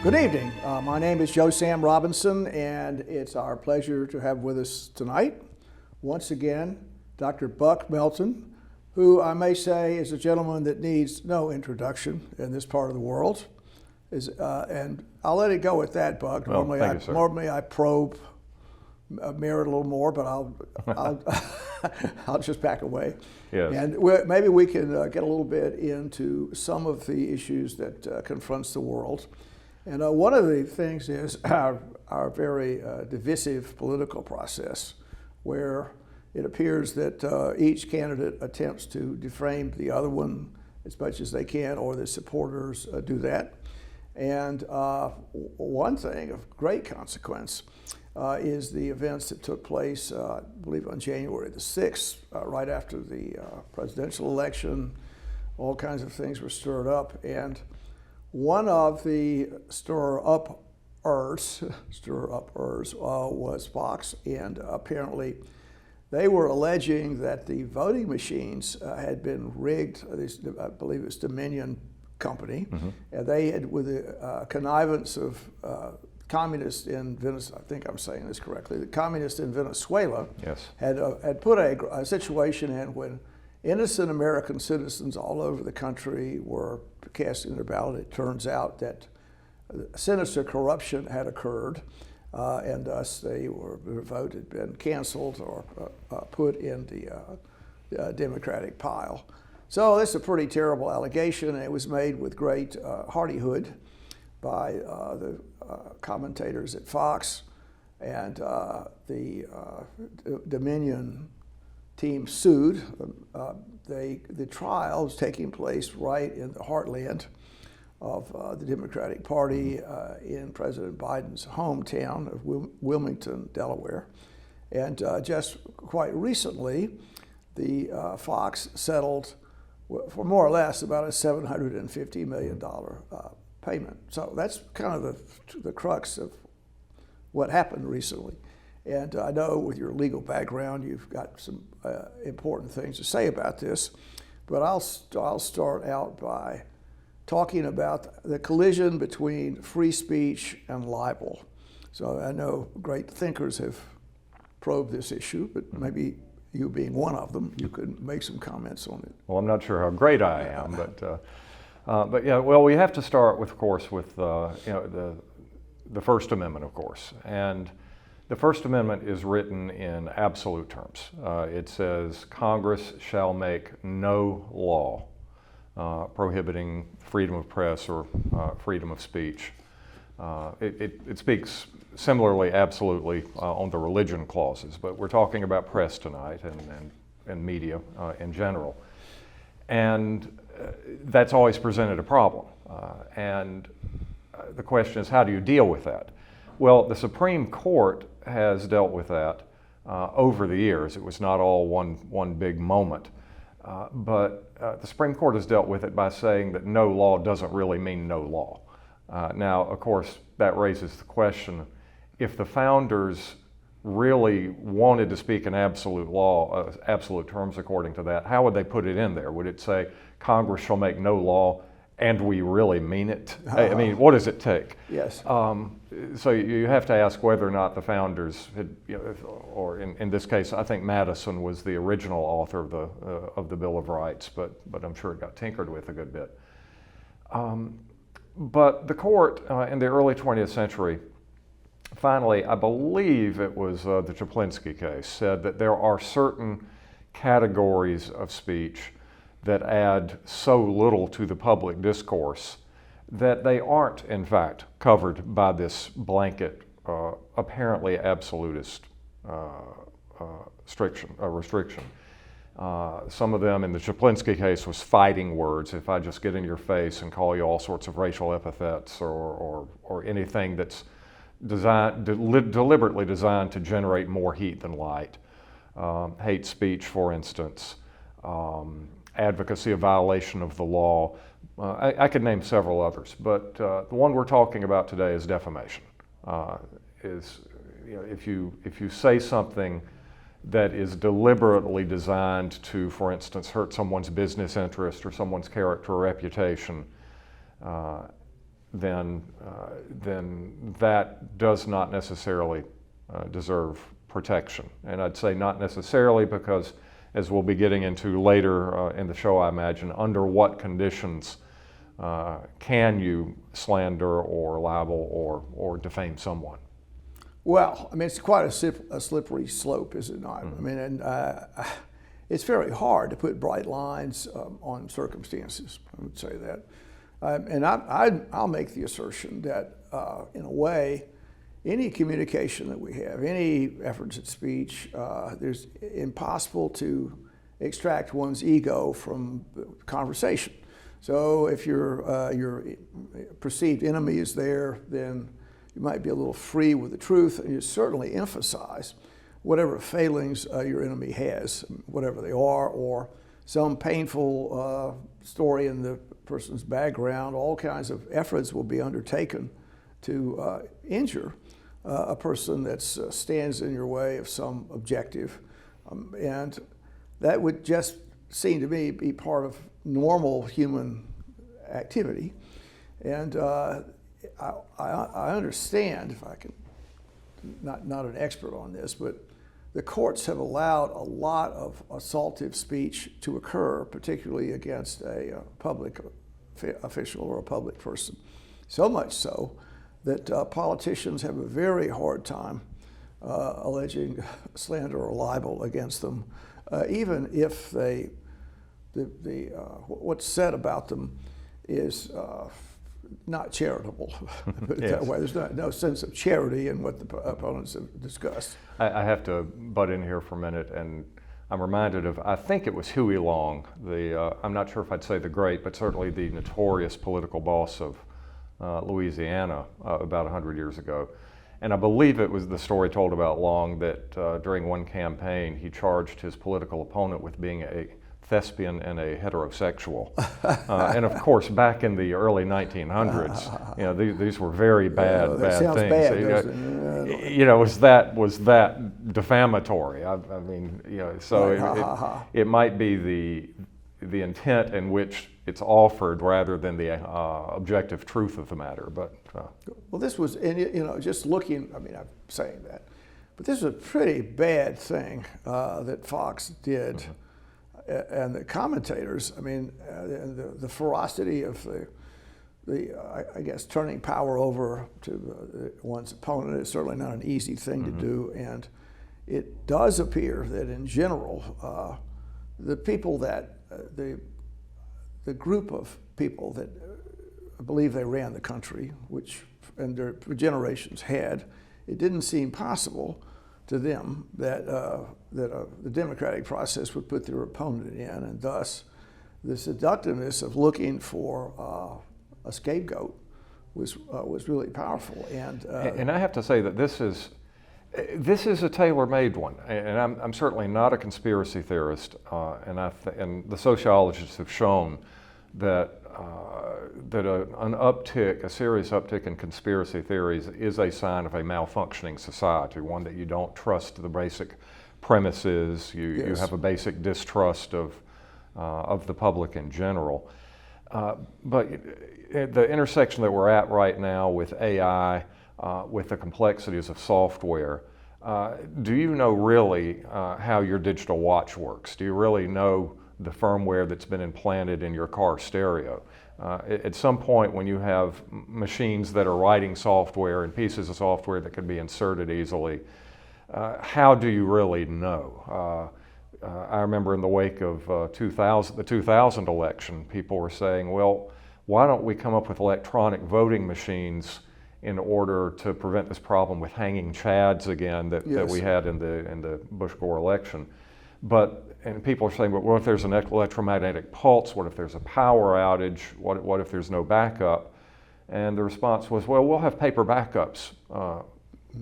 Good evening. My name is Joe Sam Robinson, and it's our pleasure to have with us tonight, once again, Dr. Buck Melton, who I may say is a gentleman that needs no introduction in this part of the world. And I'll let it go at that, Buck. Well, thank you, sir. Normally I probe Merritt a little more, but I'll just back away. Yes. And maybe we can get a little bit into some of the issues that confronts the world. And one of the things is our very divisive political process, where it appears that each candidate attempts to defame the other one as much as they can, or the supporters do that. And one thing of great consequence is the events that took place, I believe, on January the 6th, right after the presidential election. All kinds of things were stirred up, and one of the stir-uppers was Fox, and apparently they were alleging that the voting machines had been rigged. I believe it's Dominion Company, and they had, with the connivance of communists in Venezuela, I think I'm saying this correctly, the communists in Venezuela, Yes. had put a situation in when innocent American citizens all over the country were casting their ballot. It turns out that sinister corruption had occurred, and thus their vote had been canceled or put in the Democratic pile. So this is a pretty terrible allegation, and it was made with great hardihood by the commentators at Fox, and the Dominion team sued. The trial was taking place right in the heartland of the Democratic Party in President Biden's hometown of Wilmington, Delaware. And just quite recently, the Fox settled for more or less about a $750 million payment. So that's kind of the crux of what happened recently. And I know with your legal background, you've got some important things to say about this, but I'll start out by talking about the collision between free speech and libel. So I know great thinkers have probed this issue, but maybe you being one of them, you could make some comments on it. Well, I'm not sure how great I am, but yeah. Well, we have to start, of course, with the First Amendment, of course, and the First Amendment is written in absolute terms. It says Congress shall make no law prohibiting freedom of press or freedom of speech. It speaks similarly, absolutely, on the religion clauses, but we're talking about press tonight and media in general. And that's always presented a problem. And the question is, how do you deal with that? Well, the Supreme Court has dealt with that over the years. It was not all one big moment. But the Supreme Court has dealt with it by saying that no law doesn't really mean no law. Now, of course, that raises the question, if the founders really wanted to speak in absolute law, absolute terms according to that, how would they put it in there? Would it say, Congress shall make no law, and we really mean it? I mean, what does it take? Yes. So you have to ask whether or not the founders had, or in this case, I think Madison was the original author of the Bill of Rights, but I'm sure it got tinkered with a good bit. But the court in the early 20th century, finally, I believe it was the Chaplinsky case, said that there are certain categories of speech that add so little to the public discourse that they aren't, in fact, covered by this blanket, apparently absolutist restriction. Some of them, in the Chaplinsky case, was fighting words. If I just get in your face and call you all sorts of racial epithets or anything that's deliberately designed to generate more heat than light. Hate speech, for instance. Advocacy of violation of the law. I could name several others, but the one we're talking about today is defamation. If you say something that is deliberately designed to, for instance, hurt someone's business interest or someone's character or reputation, then that does not necessarily deserve protection. And I'd say not necessarily because, as we'll be getting into later in the show, I imagine, under what conditions can you slander or libel or defame someone? Well, I mean, it's quite a slippery slope, is it not? I mean, and it's very hard to put bright lines on circumstances. I would say that, and I'll make the assertion that, in a way, any communication that we have, any efforts at speech, there's impossible to extract one's ego from the conversation. So if your perceived enemy is there, then you might be a little free with the truth, and you certainly emphasize whatever failings your enemy has, whatever they are, or some painful story in the person's background. All kinds of efforts will be undertaken to injure a person that stands in your way of some objective. And that would just seem to me be part of normal human activity. And I understand, if I can, not an expert on this, but the courts have allowed a lot of assaultive speech to occur, particularly against a public official or a public person. So much so that politicians have a very hard time alleging slander or libel against them, even if what's said about them is not charitable. Put it that way. There's no sense of charity in what the opponents have discussed. I have to butt in here for a minute, and I'm reminded of, I think it was Huey Long, I'm not sure if I'd say the great, but certainly the notorious political boss of Louisiana about 100 years ago. And I believe it was the story told about Long that during one campaign he charged his political opponent with being a thespian and a heterosexual. And of course, back in the early 1900s, you know, these were very bad sounds things. Bad, you know, was that defamatory? I mean, you know, so it might be the intent in which it's offered rather than the objective truth of the matter. But well, this was, and you know, just looking. I mean, I'm saying that, but this is a pretty bad thing that Fox did. Mm-hmm. And the commentators, I mean, the ferocity of I guess, turning power over to one's opponent is certainly not an easy thing mm-hmm. to do. And it does appear that in general, the people that, the group of people that believe they ran the country, which and their generations had, it didn't seem possible to them that the democratic process would put their opponent in, and thus the seductiveness of looking for a scapegoat was really powerful. And I have to say that this is a tailor-made one, and I'm certainly not a conspiracy theorist, and the sociologists have shown that a serious uptick in conspiracy theories is a sign of a malfunctioning society, one that you don't trust the basic premises, you have a basic distrust of the public in general. But the intersection that we're at right now with AI, with the complexities of software, do you know really how your digital watch works? Do you really know the firmware that's been implanted in your car stereo? At some point when you have machines that are writing software and pieces of software that can be inserted easily, how do you really know? I remember in the wake of the 2000 election, people were saying, well, why don't we come up with electronic voting machines in order to prevent this problem with hanging chads again that we had in the Bush-Gore election? And people are saying, but what if there's an electromagnetic pulse? What if there's a power outage? What if there's no backup? And the response was, well, we'll have paper backups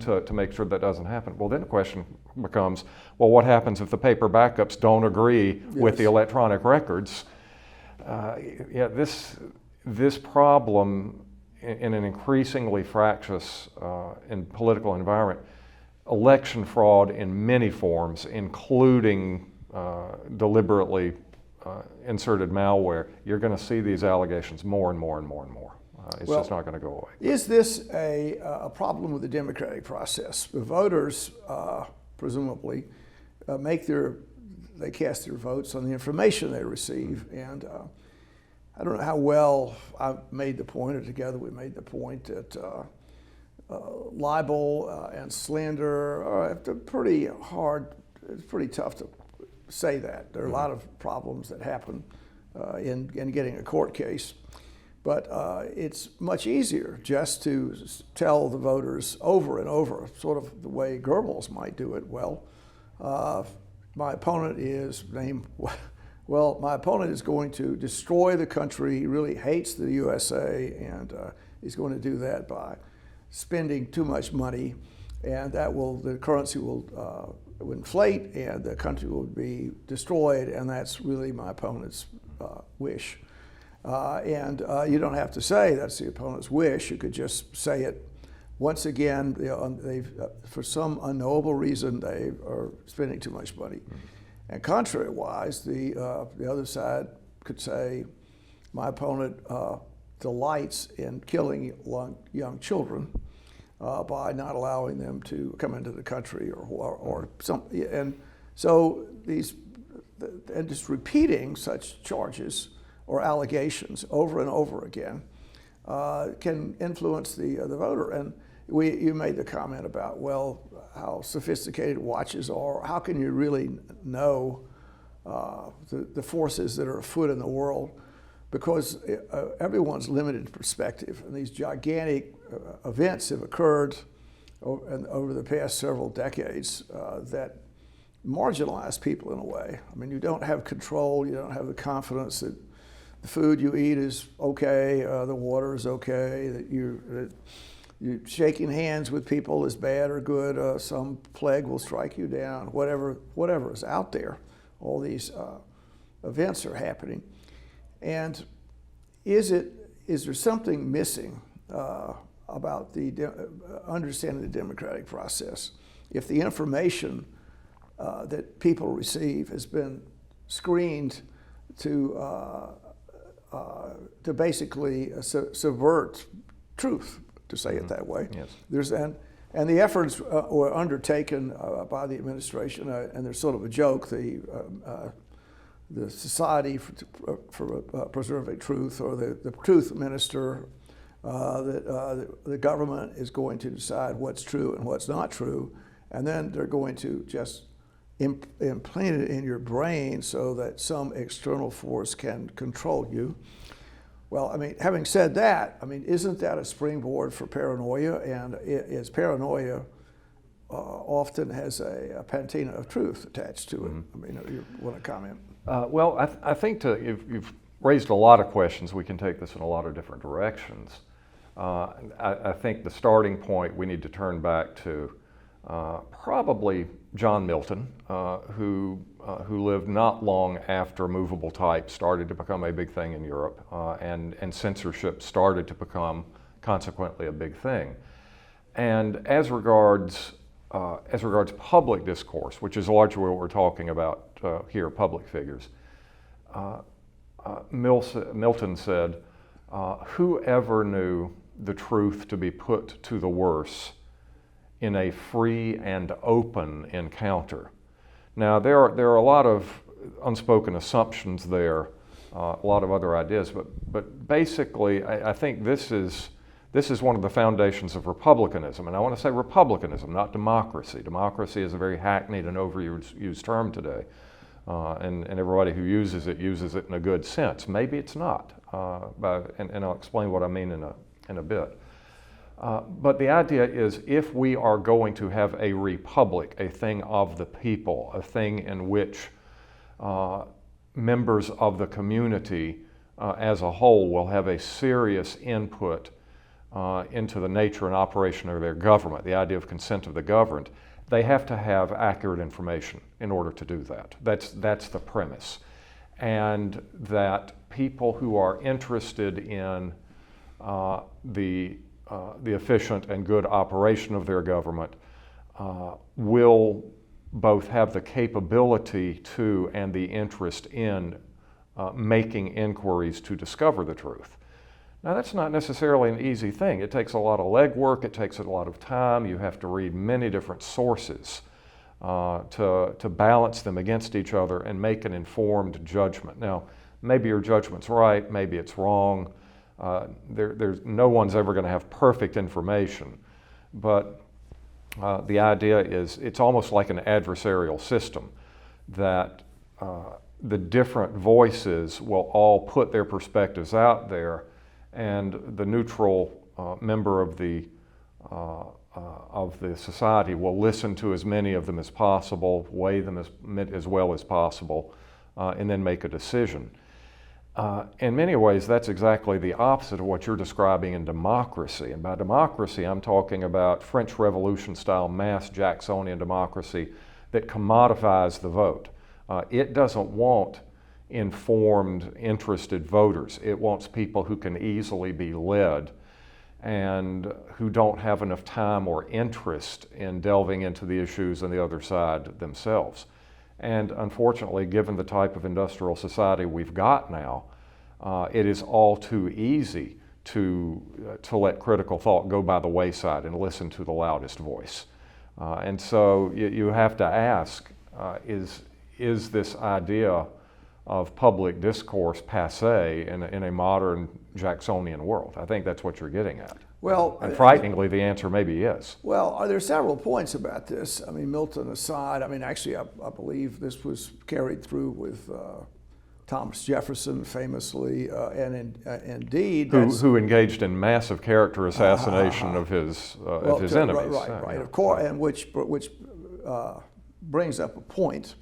to make sure that doesn't happen. Well, then the question becomes, well, what happens if the paper backups don't agree with the electronic records? This problem in an increasingly fractious and political environment, election fraud in many forms, including deliberately inserted malware, you're going to see these allegations more and more and more and more. It's Well, just not going to go away. Is this a problem with the democratic process? The voters presumably they cast their votes on the information they receive, and I don't know how well I made the point, or together we made the point that libel and slander are pretty hard. It's pretty tough to say that. There are a lot of problems that happen in getting a court case. But it's much easier just to tell the voters over and over, sort of the way Goebbels might do it. Well, my opponent is going to destroy the country. He really hates the USA, and he's going to do that by spending too much money, and the currency will inflate, and the country will be destroyed, and that's really my opponent's wish. And you don't have to say that's the opponent's wish. You could just say it. Once again, for some unknowable reason, they are spending too much money. And contrary-wise, the other side could say, my opponent delights in killing young children by not allowing them to come into the country or something. And so and just repeating such charges or allegations over and over again can influence the voter. And you made the comment about, well, how sophisticated watches are. How can you really know the forces that are afoot in the world? Because everyone's limited perspective, and these gigantic events have occurred over the past several decades that marginalize people in a way. I mean, you don't have control. You don't have the confidence that the food you eat is okay, the water is okay, that you shaking hands with people is bad or good, some plague will strike you down, whatever is out there. All these events are happening. And is there something missing about the understanding the democratic process? If the information that people receive has been screened to basically subvert truth, to say it that way. Yes. And the efforts were undertaken by the administration, and there's sort of a joke. The Society for Preserving Truth, or the Truth Minister, that the government is going to decide what's true and what's not true, and then they're going to just implant it in your brain so that some external force can control you. Well, I mean, having said that, I mean, isn't that a springboard for paranoia? And is paranoia often has a patina of truth attached to it? I mean, you want to comment? Well, I think you've raised a lot of questions. We can take this in a lot of different directions. I think the starting point we need to turn back to probably John Milton, who lived not long after movable type started to become a big thing in Europe, and censorship started to become consequently a big thing. And as regards public discourse, which is largely what we're talking about here, public figures, Milton said, whoever knew the truth to be put to the worse in a free and open encounter. Now, there are a lot of unspoken assumptions there, a lot of other ideas, but basically, I think this is one of the foundations of republicanism. And I want to say republicanism, not democracy. Democracy is a very hackneyed and overused term today. And everybody who uses it in a good sense. Maybe it's not, and I'll explain what I mean in a bit. But the idea is, if we are going to have a republic, a thing of the people, a thing in which members of the community as a whole will have a serious input into the nature and operation of their government, the idea of consent of the governed, they have to have accurate information in order to do that. That's the premise. And that people who are interested in the efficient and good operation of their government will both have the capability to and the interest in making inquiries to discover the truth. Now, that's not necessarily an easy thing. It takes a lot of legwork, it takes a lot of time. You have to read many different sources to balance them against each other and make an informed judgment. Now, maybe your judgment's right, maybe it's wrong. No one's ever going to have perfect information, but the idea is it's almost like an adversarial system that the different voices will all put their perspectives out there, and the neutral member of the society will listen to as many of them as possible, weigh them as well as possible, and then make a decision. In many ways, that's exactly the opposite of what you're describing in democracy. And by democracy, I'm talking about French Revolution-style mass Jacksonian democracy that commodifies the vote. It doesn't want informed, interested voters. It wants people who can easily be led and who don't have enough time or interest in delving into the issues on the other side themselves. And unfortunately, given the type of industrial society we've got now, it is all too easy to let critical thought go by the wayside and listen to the loudest voice. And so you have to ask, is this idea of public discourse passé in a modern Jacksonian world? I think that's what you're getting at. Well, and frighteningly, the answer maybe yes. Well, there are several points about this. I mean, Milton aside, I mean, actually, I believe this was carried through with Thomas Jefferson famously, and indeed, who engaged in massive character assassination of his enemies. Right, of course, and which brings up a point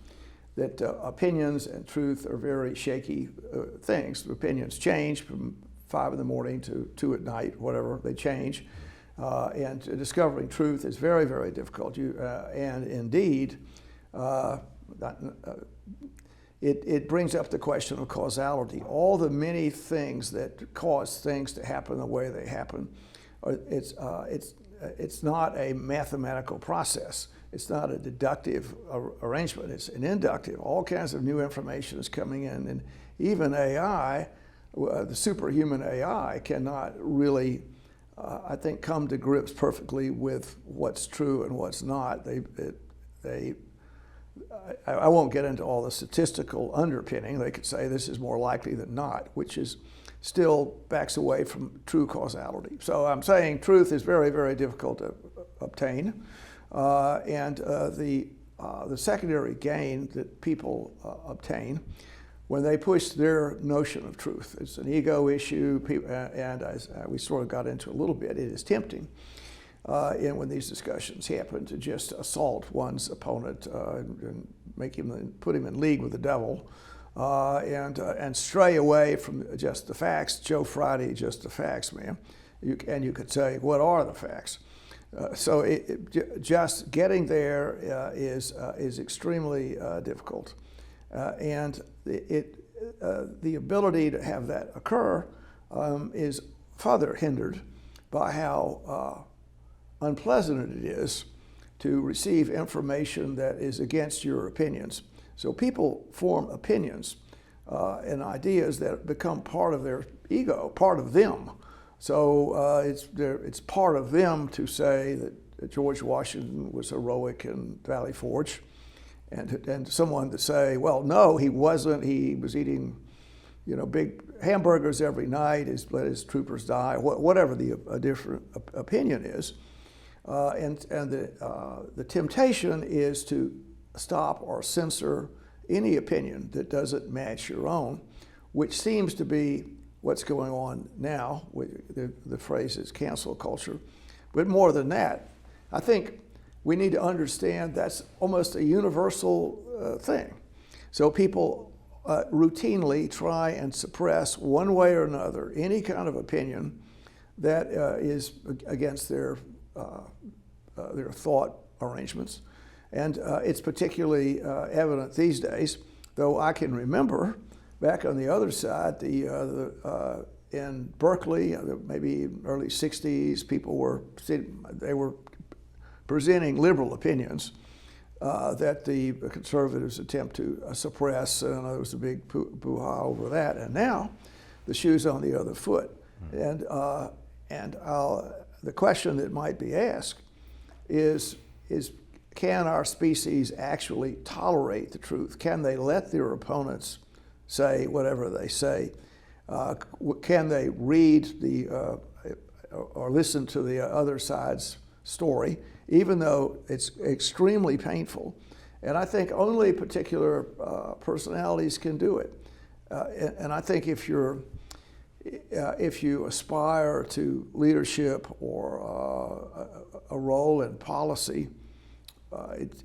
that opinions and truth are very shaky things. Opinions change from 5 in the morning to 2 at night, whatever, they change. And discovering truth is very, very difficult. And indeed, it brings up the question of causality. All the many things that cause things to happen the way they happen, it's not a mathematical process. It's not a deductive arrangement. It's an inductive. All kinds of new information is coming in. And even AI, the superhuman AI, cannot really, I think, come to grips perfectly with what's true and what's not. I won't get into all the statistical underpinning. They could say this is more likely than not, which is still backs away from true causality. So I'm saying truth is very, very difficult to obtain. And the secondary gain that people obtain when they push their notion of truth, it's an ego issue, and as we sort of got into a little bit, it is tempting when these discussions happen to just assault one's opponent and put him in league with the devil, and stray away from just the facts. Joe Friday, just the facts, man. And you could say, what are the facts? So just getting there is extremely difficult, and the ability to have that occur is further hindered by how unpleasant it is to receive information that is against your opinions. So people form opinions and ideas that become part of their ego, part of them. So it's part of them to say that George Washington was heroic in Valley Forge, and someone to say, well, no, he wasn't. He was eating, big hamburgers every night. He let his troopers die. Whatever the different opinion is, and the temptation is to stop or censor any opinion that doesn't match your own, which seems to be what's going on now. The phrase is cancel culture. But more than that, I think we need to understand that's almost a universal thing. So people routinely try and suppress one way or another any kind of opinion that is against their thought arrangements. And it's particularly evident these days, though I can remember back on the other side, in Berkeley, maybe early 60s, people were presenting liberal opinions that the conservatives attempt to suppress, and there was a big boo-ha over that. And now the shoe's on the other foot. The question that might be asked is can our species actually tolerate the truth? Can they let their opponents say whatever they say? Can they read or listen to the other side's story, even though it's extremely painful? And I think only particular personalities can do it. And I think if you aspire to leadership or a role in policy,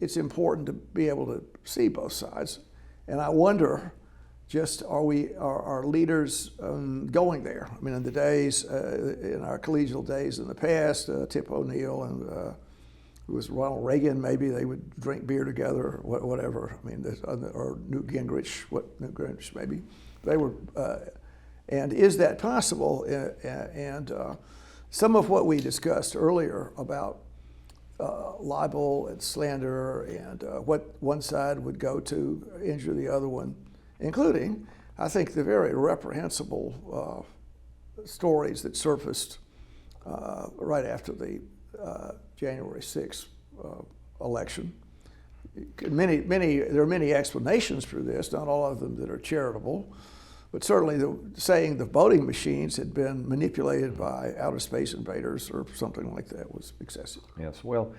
it's important to be able to see both sides. And I wonder, just are leaders going there? I mean, in the days, in our collegial days in the past, Tip O'Neill and it was Ronald Reagan, maybe they would drink beer together or whatever. I mean, or Newt Gingrich, maybe. They were, and is that possible? And some of what we discussed earlier about libel and slander and what one side would go to injure the other one, including, I think, the very reprehensible stories that surfaced right after the January 6th election. There are many explanations for this, not all of them that are charitable, but certainly saying the voting machines had been manipulated by outer space invaders or something like that was excessive. Yes, well,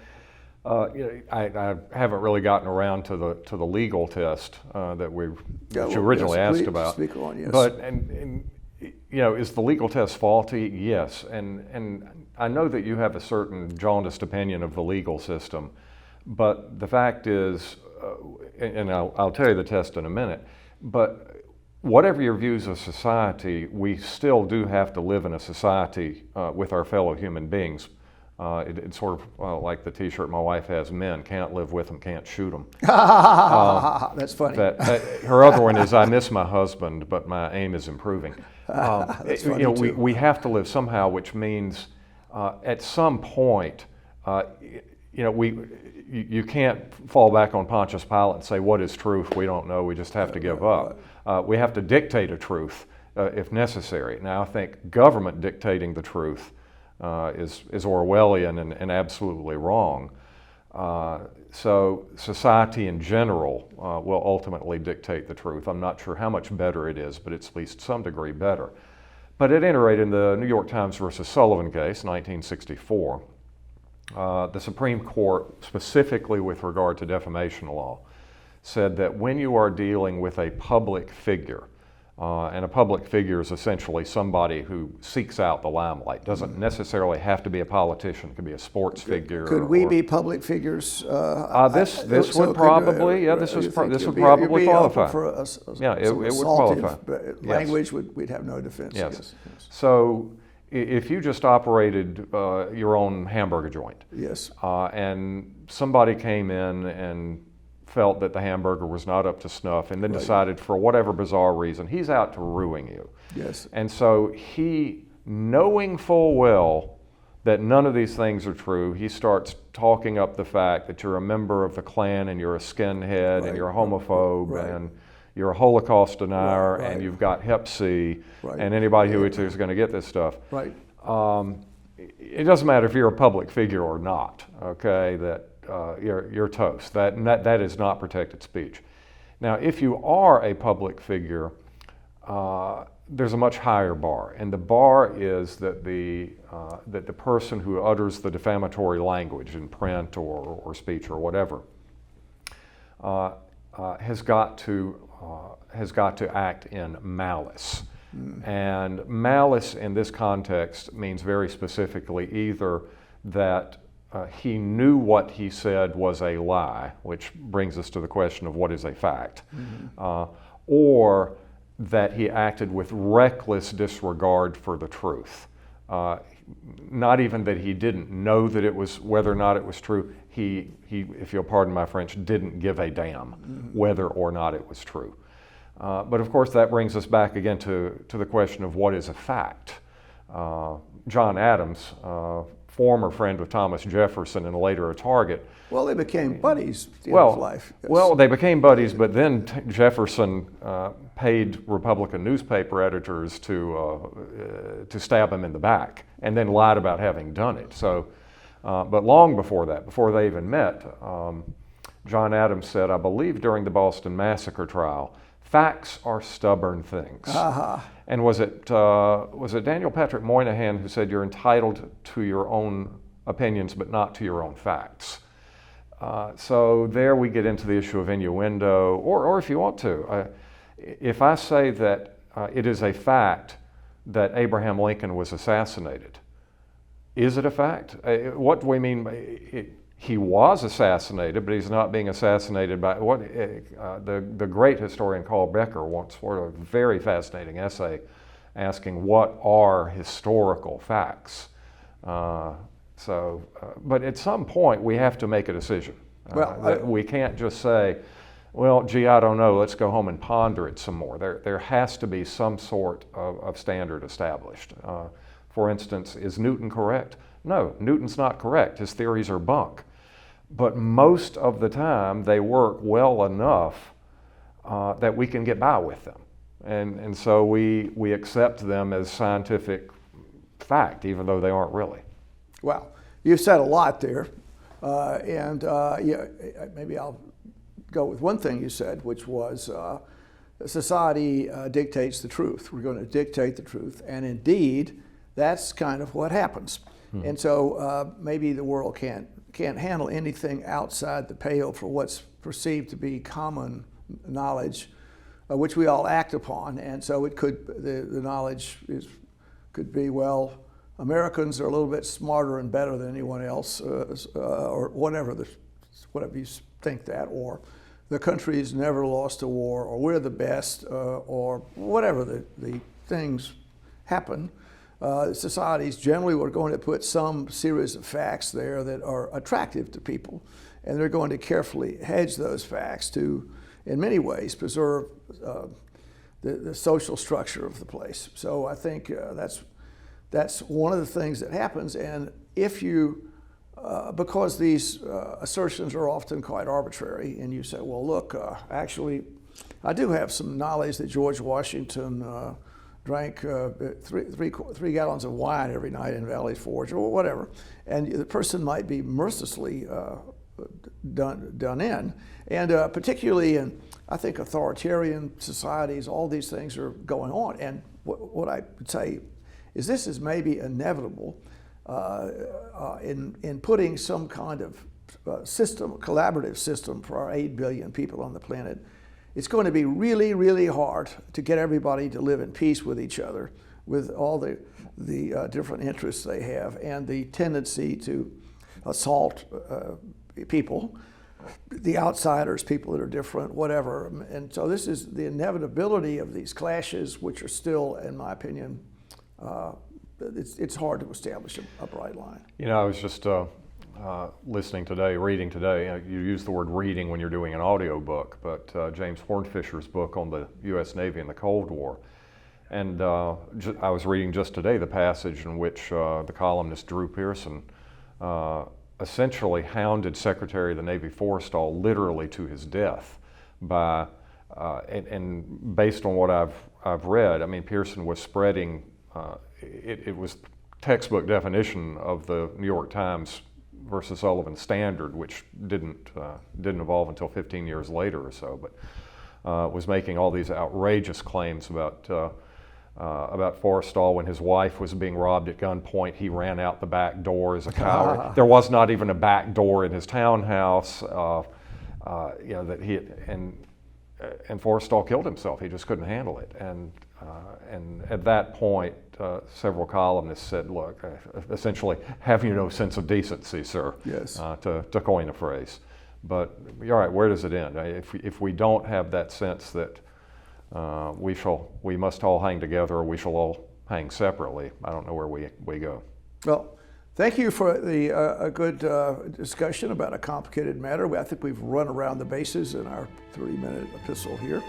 I haven't really gotten around to the legal test that you originally asked about. Speak on, yes. But and is the legal test faulty? Yes, and I know that you have a certain jaundiced opinion of the legal system, but the fact is, and I'll tell you the test in a minute, but whatever your views of society, we still do have to live in a society with our fellow human beings. It's sort of like the T-shirt my wife has: men can't live with them, can't shoot them. That's funny. Her other one is: I miss my husband, but my aim is improving. That's funny too. We have to live somehow, which means at some point, you can't fall back on Pontius Pilate and say, what is truth? We don't know. We just have to give up. We have to dictate a truth if necessary. Now, I think government dictating the truth is Orwellian and absolutely wrong. So society in general will ultimately dictate the truth. I'm not sure how much better it is, but it's at least some degree better. But at any rate, in the New York Times versus Sullivan case, 1964, the Supreme Court, specifically with regard to defamation law, said that when you are dealing with a public figure, and a public figure is essentially somebody who seeks out the limelight. Doesn't necessarily have to be a politician. It could be a sports figure. Could we be public figures? This would probably qualify. It would qualify. Language, we'd have no defense. Yes. So if you just operated your own hamburger joint, yes, and somebody came in and felt that the hamburger was not up to snuff and then decided for whatever bizarre reason he's out to ruin you. Yes. And so he, knowing full well that none of these things are true, he starts talking up the fact that you're a member of the Klan and you're a skinhead and you're a homophobe and you're a Holocaust denier and you've got Hep C and anybody who is going to get this stuff. Right. It doesn't matter if you're a public figure or not, okay, that you're toast. That is not protected speech. Now, if you are a public figure, there's a much higher bar, and the bar is that the person who utters the defamatory language in print or speech or whatever has got to act in malice. And malice in this context means very specifically either that he knew what he said was a lie, which brings us to the question of what is a fact, or that he acted with reckless disregard for the truth. Not even that he didn't know that it was, whether or not it was true, he, if you'll pardon my French, didn't give a damn whether or not it was true. But of course that brings us back again to the question of what is a fact. John Adams, former friend with Thomas Jefferson and later a target. Well, they became buddies at the end of life. Yes. Well, they became buddies, but then Jefferson paid Republican newspaper editors to stab him in the back, and then lied about having done it. So, but long before that, before they even met, John Adams said, I believe during the Boston Massacre trial, facts are stubborn things. And was it Daniel Patrick Moynihan who said you're entitled to your own opinions but not to your own facts? So there we get into the issue of innuendo, or if you want to, if I say that it is a fact that Abraham Lincoln was assassinated, is it a fact? What do we mean by he was assassinated, but he's not being assassinated by what the great historian Carl Becker once wrote a very fascinating essay asking what are historical facts. But at some point we have to make a decision. We can't just say, well, gee, I don't know, let's go home and ponder it some more. There has to be some sort of standard established. For instance, is Newton correct? No, Newton's not correct. His theories are bunk. But most of the time they work well enough that we can get by with them. And so we accept them as scientific fact, even though they aren't really. Well, you've said a lot there. Maybe I'll go with one thing you said, which was society dictates the truth. We're going to dictate the truth. And indeed, that's kind of what happens. And so maybe the world can't handle anything outside the pale for what's perceived to be common knowledge, which we all act upon. And so it could, the knowledge could be, well, Americans are a little bit smarter and better than anyone else, or whatever you think that, or the country's never lost a war, or we're the best, or whatever the things happen. Societies generally are going to put some series of facts there that are attractive to people, and they're going to carefully hedge those facts to, in many ways, preserve the social structure of the place. So I think that's one of the things that happens. And if you, because these assertions are often quite arbitrary, and you say, well, look, actually, I do have some knowledge that George Washington drank 3 gallons of wine every night in Valley Forge, or whatever, and the person might be mercilessly done in. And particularly in, I think, authoritarian societies, all these things are going on. And what I would say is this is maybe inevitable in putting some kind of system, collaborative system for our 8 billion people on the planet. It's going to be really, really hard to get everybody to live in peace with each other, with all the different interests they have, and the tendency to assault people, the outsiders, people that are different, whatever. And so this is the inevitability of these clashes, which are still, in my opinion, it's hard to establish a bright line. You know, I was just listening today, reading today. You use the word reading when you're doing an audio book, but James Hornfisher's book on the U.S. Navy and the Cold War. And I was reading just today the passage in which the columnist Drew Pearson essentially hounded Secretary of the Navy Forrestal literally to his death by, and based on what I've read, I mean, Pearson was spreading, it was textbook definition of the New York Times versus Sullivan Standard, which didn't evolve until 15 years later or so, but was making all these outrageous claims about Forrestal. When his wife was being robbed at gunpoint, he ran out the back door as a coward. There was not even a back door in his townhouse. You know, that he and Forrestal killed himself. He just couldn't handle it. And at that point, several columnists said, "Look, essentially, have you no sense of decency, sir?" Yes. To coin a phrase. But you're right. Where does it end? If we don't have that sense that we must all hang together, or we shall all hang separately, I don't know where we go. Well, thank you for a good discussion about a complicated matter. I think we've run around the bases in our 30-minute epistle here.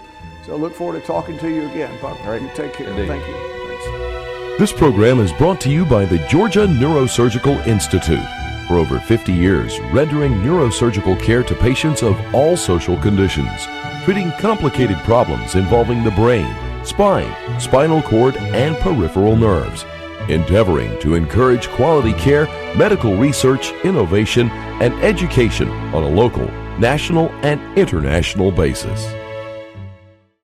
So I look forward to talking to you again, Buck. All right. You take care. Indeed. Thank you. Thanks. This program is brought to you by the Georgia Neurosurgical Institute. For over 50 years, rendering neurosurgical care to patients of all social conditions, treating complicated problems involving the brain, spine, spinal cord, and peripheral nerves, endeavoring to encourage quality care, medical research, innovation, and education on a local, national, and international basis.